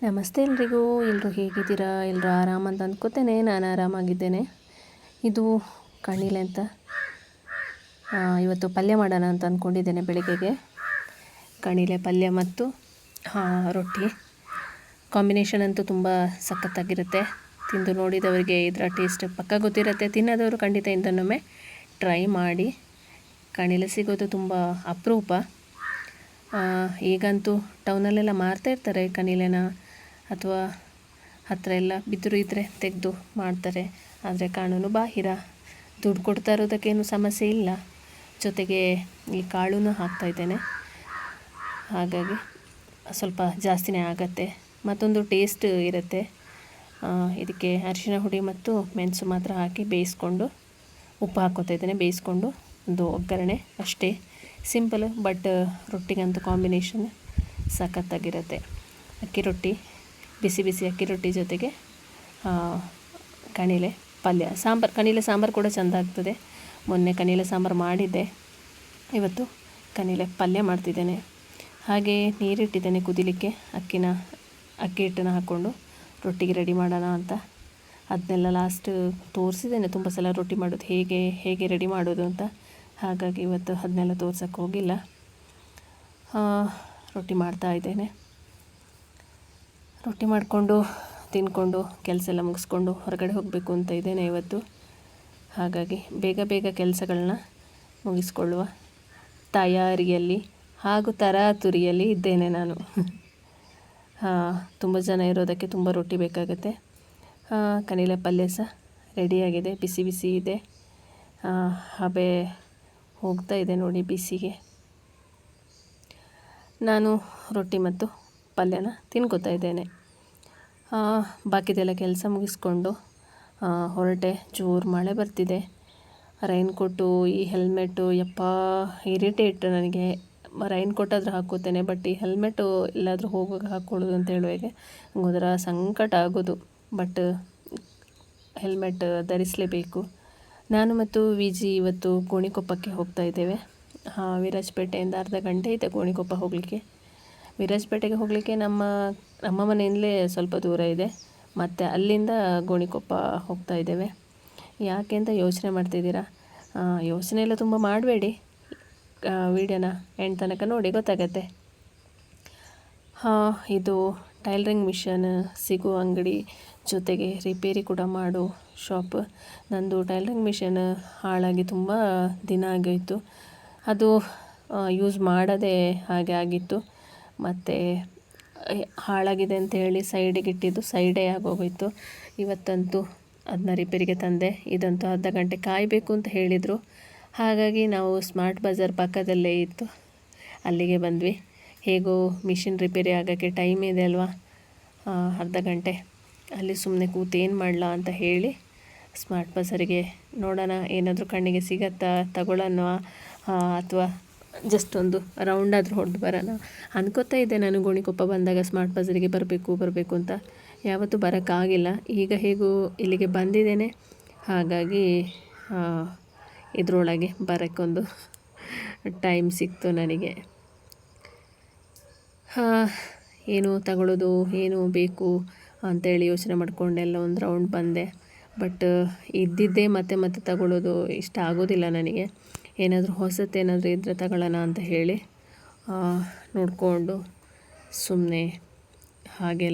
ನಮಸ್ತೆ ಎಲ್ರಿಗೂ. ಎಲ್ಲರೂ ಹೇಗಿದ್ದೀರಾ? ಎಲ್ಲರೂ ಆರಾಮ ಅಂತ ಅಂದ್ಕೋತೇನೆ. ನಾನು ಆರಾಮಾಗಿದ್ದೇನೆ. ಇದು ಕಣಿಲೆ ಅಂತ ಇವತ್ತು ಪಲ್ಯ ಮಾಡೋಣ ಅಂತ ಅಂದ್ಕೊಂಡಿದ್ದೇನೆ. ಬೆಳಿಗ್ಗೆಗೆ ಕಣಿಲೆ ಪಲ್ಯ ಮತ್ತು ರೊಟ್ಟಿ ಕಾಂಬಿನೇಷನ್ ಅಂತೂ ತುಂಬ ಸಖತ್ತಾಗಿರುತ್ತೆ. ತಿಂದು ನೋಡಿದವರಿಗೆ ಇದರ ಟೇಸ್ಟ್ ಪಕ್ಕ ಗೊತ್ತಿರುತ್ತೆ. ತಿನ್ನೋದವರು ಖಂಡಿತ ಇಂದನ್ನೊಮ್ಮೆ ಟ್ರೈ ಮಾಡಿ. ಕಣಿಲೆ ಸಿಗೋದು ತುಂಬ ಅಪರೂಪ. ಈಗಂತೂ ಟೌನಲ್ಲೆಲ್ಲ ಮಾರ್ತಾ ಇರ್ತಾರೆ ಕಣಿಲೆನ, ಅಥವಾ ಹತ್ತಿರ ಎಲ್ಲ ಬಿದ್ದರೂ ಇದ್ದರೆ ತೆಗೆದು ಮಾಡ್ತಾರೆ. ಆದರೆ ಕಾನೂನು ಬಾಹಿರ. ದುಡ್ಡು ಕೊಡ್ತಾ ಇರೋದಕ್ಕೇನು ಸಮಸ್ಯೆ ಇಲ್ಲ. ಜೊತೆಗೆ ಈ ಕಾಳೂ ಹಾಕ್ತಾಯಿದ್ದೇನೆ, ಹಾಗಾಗಿ ಸ್ವಲ್ಪ ಜಾಸ್ತಿನೇ ಆಗತ್ತೆ. ಮತ್ತೊಂದು ಟೇಸ್ಟ್ ಇರುತ್ತೆ. ಇದಕ್ಕೆ ಅರಿಶಿನ ಹುಡಿ ಮತ್ತು ಮೆಣಸು ಮಾತ್ರ ಹಾಕಿ ಬೇಯಿಸ್ಕೊಂಡು ಉಪ್ಪು ಹಾಕ್ಕೋತಾ ಇದ್ದೇನೆ. ಬೇಯಿಸ್ಕೊಂಡು ಒಂದು ಒಗ್ಗರಣೆ ಅಷ್ಟೇ, ಸಿಂಪಲ್. ಬಟ್ ರೊಟ್ಟಿಗಂತೂ ಕಾಂಬಿನೇಷನ್ ಸಖತ್ತಾಗಿರುತ್ತೆ. ಅಕ್ಕಿ ರೊಟ್ಟಿ, ಬಿಸಿ ಬಿಸಿ ಅಕ್ಕಿ ರೊಟ್ಟಿ ಜೊತೆಗೆ ಕಣಿಲೆ ಪಲ್ಯ, ಸಾಂಬಾರು. ಕಣಿಲೆ ಸಾಂಬಾರು ಕೂಡ ಚೆಂದ ಆಗ್ತದೆ. ಮೊನ್ನೆ ಕಣಿಲೆ ಸಾಂಬಾರು ಮಾಡಿದ್ದೆ, ಇವತ್ತು ಕಣಿಲೆ ಪಲ್ಯ ಮಾಡ್ತಿದ್ದೇನೆ. ಹಾಗೆ ನೀರಿಟ್ಟಿದ್ದೇನೆ ಕುದಿಲಿಕ್ಕೆ. ಅಕ್ಕಿ ಹಿಟ್ಟನ್ನು ಹಾಕ್ಕೊಂಡು ರೊಟ್ಟಿಗೆ ರೆಡಿ ಮಾಡೋಣ ಅಂತ. ಅದನ್ನೆಲ್ಲ ಲಾಸ್ಟ್ ತೋರಿಸಿದ್ದೇನೆ ತುಂಬ ಸಲ, ರೊಟ್ಟಿ ಮಾಡೋದು ಹೇಗೆ ರೆಡಿ ಮಾಡೋದು ಅಂತ. ಹಾಗಾಗಿ ಇವತ್ತು ಅದನ್ನೆಲ್ಲ ತೋರ್ಸೋಕ್ಕೆ ಹೋಗಿಲ್ಲ. ರೊಟ್ಟಿ ಮಾಡ್ತಾ ಇದ್ದೇನೆ. ರೊಟ್ಟಿ ಮಾಡಿಕೊಂಡು ತಿಂದ್ಕೊಂಡು ಕೆಲಸ ಎಲ್ಲ ಮುಗಿಸ್ಕೊಂಡು ಹೊರಗಡೆ ಹೋಗಬೇಕು ಅಂತ ಇದ್ದೇನೆ ಇವತ್ತು. ಹಾಗಾಗಿ ಬೇಗ ಕೆಲಸಗಳನ್ನ ಮುಗಿಸ್ಕೊಳ್ಳುವ ತಯಾರಿಯಲ್ಲಿ ಹಾಗೂ ತರಾತುರಿಯಲ್ಲಿ ಇದ್ದೇನೆ ನಾನು. ತುಂಬ ಜನ ಇರೋದಕ್ಕೆ ತುಂಬ ರೊಟ್ಟಿ ಬೇಕಾಗುತ್ತೆ. ಕಣಿಲೆ ಪಲ್ಯ ಸಹ ರೆಡಿಯಾಗಿದೆ, ಬಿಸಿ ಬಿಸಿ ಇದೆ. ಹಬೆ ಹೋಗ್ತಾ ಇದೆ ನೋಡಿ ಬಿಸಿಗೆ. ನಾನು ರೊಟ್ಟಿ ಮತ್ತು ಪಲ್ಯನ ತಿನ್ಕೋತಾ ಇದ್ದೇನೆ. ಬಾಕಿದೆಲ್ಲ ಕೆಲಸ ಮುಗಿಸ್ಕೊಂಡು ಹೊರಟೆ. ಜೋರು ಮಳೆ ಬರ್ತಿದೆ. ರೈನ್ಕೋಟು, ಈ ಹೆಲ್ಮೆಟ್ಟು, ಇರಿಟೇಟ್ ನನಗೆ. ರೈನ್ಕೋಟ್ ಆದರೂ ಹಾಕ್ಕೋತೇನೆ, ಬಟ್ ಈ ಹೆಲ್ಮೆಟ್ಟು ಎಲ್ಲಾದರೂ ಹೋಗುವಾಗ ಹಾಕ್ಕೊಳ್ಳೋದು ಅಂತ ಹೇಳುವಾಗೆ ಒಂಥರ ಸಂಕಟ ಆಗೋದು. ಬಟ್ ಹೆಲ್ಮೆಟ್ ಧರಿಸಲೇಬೇಕು. ನಾನು ಮತ್ತು ವಿಜಿ ಇವತ್ತು ಗೋಣಿಕೊಪ್ಪಕ್ಕೆ ಹೋಗ್ತಾ ಇದ್ದೇವೆ. ವಿರಾಜಪೇಟೆಯಿಂದ ಅರ್ಧ ಗಂಟೆ ಇದೆ ಗೋಣಿಕೊಪ್ಪ ಹೋಗಲಿಕ್ಕೆ. ವಿರಾಜಪೇಟೆಗೆ ಹೋಗಲಿಕ್ಕೆ ನಮ್ಮ ಮನೆಯಿಂದಲೇ ಸ್ವಲ್ಪ ದೂರ ಇದೆ. ಮತ್ತು ಅಲ್ಲಿಂದ ಗೋಣಿಕೊಪ್ಪ ಹೋಗ್ತಾ ಇದ್ದೇವೆ. ಯಾಕೆ ಅಂತ ಯೋಚನೆ ಮಾಡ್ತಿದ್ದೀರಾ? ಯೋಚನೆ ಎಲ್ಲ ತುಂಬ ಮಾಡಬೇಡಿ, ವಿಡಿಯೋನ ಎಂಡ್ ತನಕ ನೋಡಿ ಗೊತ್ತಾಗತ್ತೆ. ಇದು ಟೈಲರಿಂಗ್ ಮಿಷನ್ ಸಿಗುವ ಅಂಗಡಿ, ಜೊತೆಗೆ ರಿಪೇರಿ ಕೂಡ ಮಾಡೋ ಶಾಪ್. ನಂದು ಟೈಲರಿಂಗ್ ಮಿಷನ್ ಹಾಳಾಗಿ ತುಂಬ ದಿನ ಆಗೋಯಿತು. ಅದು ಯೂಸ್ ಮಾಡದೆ ಹಾಗೆ ಆಗಿತ್ತು. ಮತ್ತು ಹಾಳಾಗಿದೆ ಅಂತ ಹೇಳಿ ಸೈಡಿಗೆ ಇಟ್ಟಿದ್ದು ಸೈಡೇ ಆಗೋಗೋಯಿತು. ಇವತ್ತಂತೂ ಅದನ್ನ ರಿಪೇರಿಗೆ ತಂದೆ. ಇದಂತೂ ಅರ್ಧ ಗಂಟೆ ಕಾಯಬೇಕು ಅಂತ ಹೇಳಿದರು. ಹಾಗಾಗಿ ನಾವು ಸ್ಮಾರ್ಟ್ ಬಜಾರ್ ಪಕ್ಕದಲ್ಲೇ ಇತ್ತು, ಅಲ್ಲಿಗೆ ಬಂದ್ವಿ. ಹೇಗೋ ಮಿಷಿನ್ ರಿಪೇರಿ ಆಗೋಕ್ಕೆ ಟೈಮ್ ಇದೆ ಅಲ್ವಾ, ಅರ್ಧ ಗಂಟೆ ಅಲ್ಲಿ ಸುಮ್ಮನೆ ಕೂತು ಏನು ಮಾಡಲ ಅಂತ ಹೇಳಿ ಸ್ಮಾರ್ಟ್ ಬಜಾರಿಗೆ ನೋಡೋಣ, ಏನಾದರೂ ಕಣ್ಣಿಗೆ ಸಿಗತ್ತಾ, ತಗೊಳ್ಳೋಣ, ಅಥವಾ ಜಸ್ಟ್ ಒಂದು ರೌಂಡಾದರೂ ಹೊಡೆದು ಬರೋಣ ಅನ್ಕೋತಾ ಇದ್ದೆ. ನಾನು ಗೋಣಿಕೊಪ್ಪ ಬಂದಾಗ ಸ್ಮಾರ್ಟ್ ಬಜಾರಿಗೆ ಬರಬೇಕು ಅಂತ. ಯಾವತ್ತೂ ಬರೋಕ್ಕಾಗಿಲ್ಲ. ಈಗ ಹೇಗೂ ಇಲ್ಲಿಗೆ ಬಂದಿದ್ದೇನೆ, ಹಾಗಾಗಿ ಇದರೊಳಗೆ ಬರೋಕ್ಕೊಂದು ಟೈಮ್ ಸಿಕ್ತು ನನಗೆ. ಏನು ತಗೊಳ್ಳೋದು, ಏನು ಬೇಕು ಅಂತೇಳಿ ಯೋಚನೆ ಮಾಡಿಕೊಂಡೆಲ್ಲ ಒಂದು ರೌಂಡ್ ಬಂದೆ. ಬಟ್ ಇದ್ದಿದ್ದೇ ಮತ್ತೆ ತಗೊಳ್ಳೋದು ಇಷ್ಟ ಆಗೋದಿಲ್ಲ ನನಗೆ. ಏನಾದರೂ ಹೊಸತೇನಾದರೂ ಇದ್ದರೆ ತಗೊಳ್ಳೋಣ ಅಂತ ಹೇಳಿ ನೋಡಿಕೊಂಡು ಸುಮ್ಮನೆ ಹಾಗೆ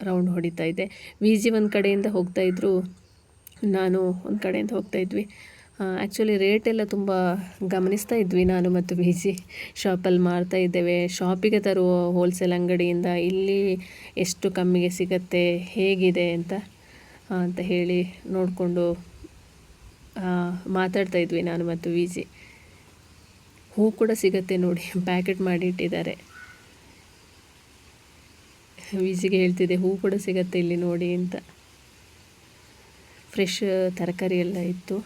ರೌಂಡ್ ಹೊಡಿತಾ ಇದ್ದೆ. ವಿಜಿ ಒಂದು ಕಡೆಯಿಂದ ಹೋಗ್ತಾಯಿದ್ರು, ನಾನು ಒಂದು ಕಡೆಯಿಂದ ಹೋಗ್ತಾಯಿದ್ವಿ. ಆ್ಯಕ್ಚುಲಿ ರೇಟೆಲ್ಲ ತುಂಬ ಗಮನಿಸ್ತಾ ಇದ್ವಿ ನಾನು ಮತ್ತು ವಿಜಿ. ಶಾಪಲ್ಲಿ ಮಾರ್ತಾ ಇದ್ದೇವೆ, ಶಾಪಿಗೆ ತರುವ ಹೋಲ್ಸೇಲ್ ಅಂಗಡಿಯಿಂದ ಇಲ್ಲಿ ಎಷ್ಟು ಕಮ್ಮಿಗೆ ಸಿಗತ್ತೆ, ಹೇಗಿದೆ ಅಂತ ಹೇಳಿ ನೋಡಿಕೊಂಡು ಮಾತಾಡ್ತಾ ಇದ್ವಿ ನಾನು ಮತ್ತು ವಿಜಿ. ಹೂ ಕೂಡ ಸಿಗತ್ತೆ ನೋಡಿ, ಪ್ಯಾಕೆಟ್ ಮಾಡಿ ಇಟ್ಟಿದ್ದಾರೆ. ವಿಜಿಗೆ ಹೇಳ್ತಿದ್ದೆ, ಹೂ ಕೂಡ ಸಿಗತ್ತೆ ಇಲ್ಲಿ ನೋಡಿ ಅಂತ. ಫ್ರೆಶ್ ತರಕಾರಿ ಎಲ್ಲ ಇತ್ತು.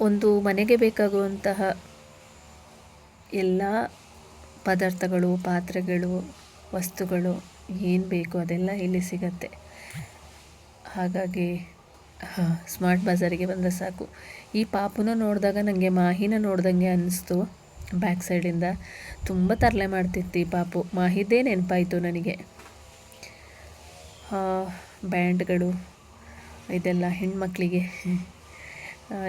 ಒಂದು ಮನೆಗೆ ಬೇಕಾಗುವಂತಹ ಎಲ್ಲ ಪದಾರ್ಥಗಳು, ಪಾತ್ರೆಗಳು, ವಸ್ತುಗಳು ಏನು ಬೇಕು ಅದೆಲ್ಲ ಇಲ್ಲಿ ಸಿಗತ್ತೆ. ಹಾಗಾಗಿ ಸ್ಮಾರ್ಟ್ ಬಜಾರಿಗೆ ಬಂದರೆ ಸಾಕು. ಈ ಪಾಪುನ ನೋಡಿದಾಗ ನನಗೆ ಮಾಹಿನ ನೋಡ್ದಂಗೆ ಅನ್ನಿಸ್ತು. ಬ್ಯಾಕ್ ಸೈಡಿಂದ ತುಂಬ ತರಲೆ ಮಾಡ್ತಿತ್ತು ಈ ಪಾಪು. ಮಾಹಿದ್ದೇ ನೆನಪಾಯಿತು ನನಗೆ. ಬ್ಯಾಂಡ್ಗಳು ಇದೆಲ್ಲ ಹೆಣ್ಮಕ್ಳಿಗೆ.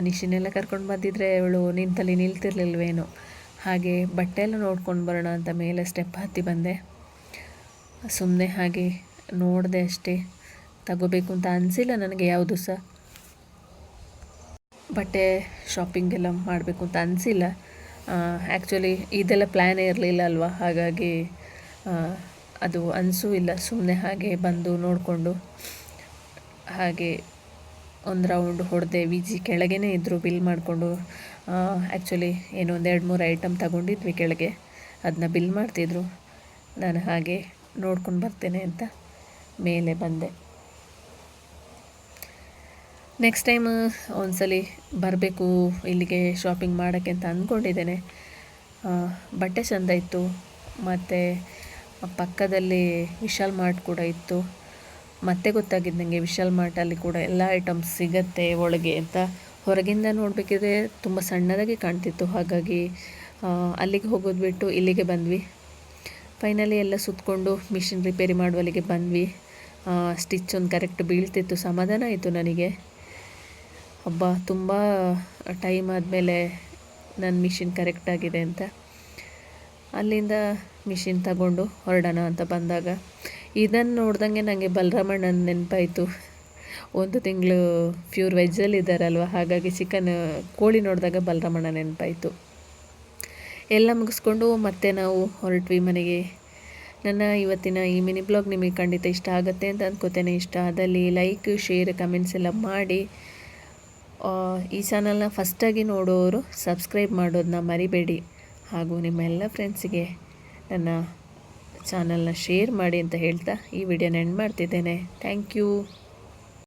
ನಿಶಿನೆಲ್ಲ ಕರ್ಕೊಂಡು ಬಂದಿದ್ರೆ ಅವಳು ನಿಂತಲ್ಲಿ ನಿಲ್ತಿರ್ಲಿಲ್ವೇನೋ. ಹಾಗೆ ಬಟ್ಟೆ ಎಲ್ಲ ನೋಡ್ಕೊಂಡು ಬರೋಣ ಅಂತ ಮೇಲೆ ಸ್ಟೆಪ್ ಹತ್ತಿ ಬಂದೆ. ಸುಮ್ಮನೆ ಹಾಗೆ ನೋಡಿದೆ ಅಷ್ಟೇ, ತಗೋಬೇಕು ಅಂತ ಅನಿಸಿಲ್ಲ ನನಗೆ ಯಾವುದು ಸಹ. ಬಟ್ಟೆ ಶಾಪಿಂಗ್ ಎಲ್ಲ ಮಾಡಬೇಕು ಅಂತ ಅನಿಸಿಲ್ಲ. ಆ್ಯಕ್ಚುಲಿ ಇದೆಲ್ಲ ಪ್ಲ್ಯಾನೇ ಇರಲಿಲ್ಲ ಅಲ್ವಾ, ಹಾಗಾಗಿ ಅದು ಅನಿಸೂ ಇಲ್ಲ. ಸುಮ್ಮನೆ ಹಾಗೆ ಬಂದು ನೋಡಿಕೊಂಡು ಹಾಗೆ ಒಂದು ರೌಂಡ್ ಹೊಡೆದೆ. ವಿಜಿ ಕೆಳಗೇ ಇದ್ದರು ಬಿಲ್ ಮಾಡಿಕೊಂಡು. ಆ್ಯಕ್ಚುಲಿ ಏನೋ ಒಂದು 2-3 ಐಟಮ್ ತಗೊಂಡಿದ್ವಿ ಕೆಳಗೆ, ಅದನ್ನ ಬಿಲ್ ಮಾಡ್ತಿದ್ರು. ನಾನು ಹಾಗೆ ನೋಡ್ಕೊಂಡು ಬರ್ತೇನೆ ಅಂತ ಮೇಲೆ ಬಂದೆ. ನೆಕ್ಸ್ಟ್ ಟೈಮ್ ಒಂದ್ಸಲಿ ಬರಬೇಕು ಇಲ್ಲಿಗೆ ಶಾಪಿಂಗ್ ಮಾಡೋಕ್ಕೆ ಅಂತ ಅಂದ್ಕೊಂಡಿದ್ದೇನೆ. ಬಟ್ಟೆ ಚೆಂದ ಇತ್ತು, ಮತ್ತು ಪಕ್ಕದಲ್ಲಿ ವಿಶಾಲ್ ಮಾರ್ಟ್ ಕೂಡ ಇತ್ತು. ಮತ್ತೆ ಗೊತ್ತಾಗಿದ್ದು ನನಗೆ ವಿಶಾಲ್ ಮಾರ್ಟಲ್ಲಿ ಕೂಡ ಎಲ್ಲ ಐಟಮ್ಸ್ ಸಿಗತ್ತೆ ಒಳಗೆ ಅಂತ. ಹೊರಗಿಂದ ನೋಡಬೇಕಿದ್ರೆ ತುಂಬ ಸಣ್ಣದಾಗಿ ಕಾಣ್ತಿತ್ತು, ಹಾಗಾಗಿ ಅಲ್ಲಿಗೆ ಹೋಗೋದು ಬಿಟ್ಟು ಇಲ್ಲಿಗೆ ಬಂದ್ವಿ. ಫೈನಲಿ ಎಲ್ಲ ಸುತ್ತಕೊಂಡು ಮಿಷಿನ್ ರಿಪೇರಿ ಮಾಡುವಲ್ಲಿಗೆ ಬಂದ್ವಿ. ಸ್ಟಿಚ್ ಒಂದು ಕರೆಕ್ಟ್ ಬೀಳ್ತಿತ್ತು, ಸಮಾಧಾನ ಆಯಿತು ನನಗೆ. ಹಬ್ಬ ತುಂಬ ಟೈಮ್ ಆದಮೇಲೆ ನನ್ನ ಮಿಷಿನ್ ಕರೆಕ್ಟಾಗಿದೆ ಅಂತ. ಅಲ್ಲಿಂದ ಮಿಷಿನ್ ತಗೊಂಡು ಹೊರಡೋಣ ಅಂತ ಬಂದಾಗ ಇದನ್ನು ನೋಡ್ದಂಗೆ ನನಗೆ ಬಲರಾಮಣ್ಣನ ನೆನಪಾಯಿತು. 1 ತಿಂಗಳು ಪ್ಯೂರ್ ವೆಜ್ಜಲ್ಲಿ ಇದ್ದಾರಲ್ವ, ಹಾಗಾಗಿ ಕೋಳಿ ನೋಡಿದಾಗ ಬಲರಾಮಣ್ಣ ನೆನಪಾಯಿತು. ಎಲ್ಲ ಮುಗಿಸ್ಕೊಂಡು ಮತ್ತೆ ನಾವು ಹೊರಟ್ವಿ ಮನೆಗೆ. ನನ್ನ ಇವತ್ತಿನ ಈ ಮಿನಿ ಬ್ಲಾಗ್ ನಿಮಗೆ ಖಂಡಿತ ಇಷ್ಟ ಆಗುತ್ತೆ ಅಂತ ಅಂದ್ಕೋತೇನೆ. ಇಷ್ಟ ಆದಲ್ಲಿ ಲೈಕ್, ಶೇರ್, ಕಮೆಂಟ್ಸ್ ಎಲ್ಲ ಮಾಡಿ. ಈ ಚಾನಲ್ನ ಫಸ್ಟಾಗಿ ನೋಡೋರು ಸಬ್ಸ್ಕ್ರೈಬ್ ಮಾಡೋದನ್ನ ಮರಿಬೇಡಿ. ಹಾಗೂ ನಿಮ್ಮ ಎಲ್ಲ ಫ್ರೆಂಡ್ಸಿಗೆ ನನ್ನ ಚಾನಲ್ನ ಶೇರ್ ಮಾಡಿ ಅಂತ ಹೇಳ್ತಾ ಈ ವಿಡಿಯೋನ ಎಂಡ್ ಮಾಡ್ತಿದ್ದೇನೆ. Thank you.